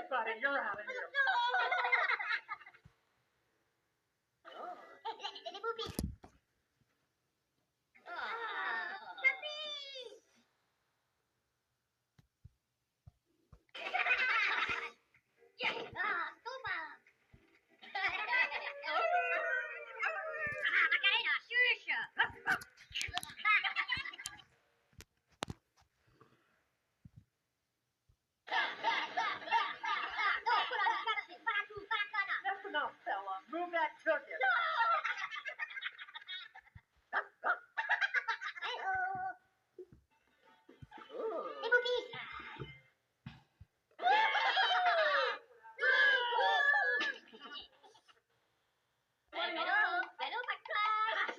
it, buddy. You're out of here. Les boobies. Macarena, xuxa. That's enough, fella. Move that ticket. Les boobies. Hello, my class.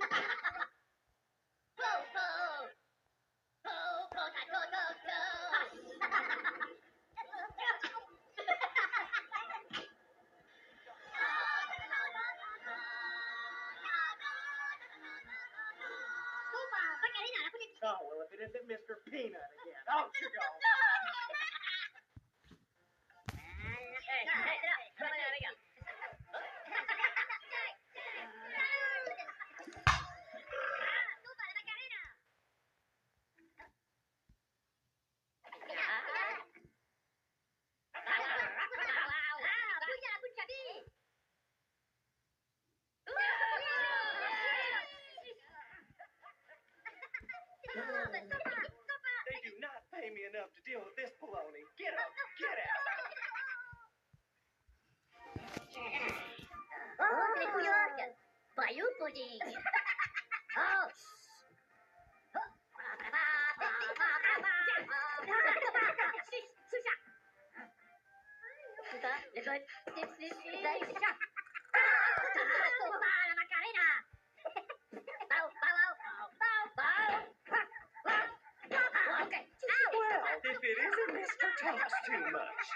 Oh, well, if it isn't Mr. Peanut again. Out you go. They do not pay me enough to deal with this baloney. Get up. Get out. Oh, les couillards. Bayou pudding. Oh. Les bonnes. La Macarena. Bow, bow, bow, bow, bow. Okay. Well, if it isn't Mr. Talks Too Much.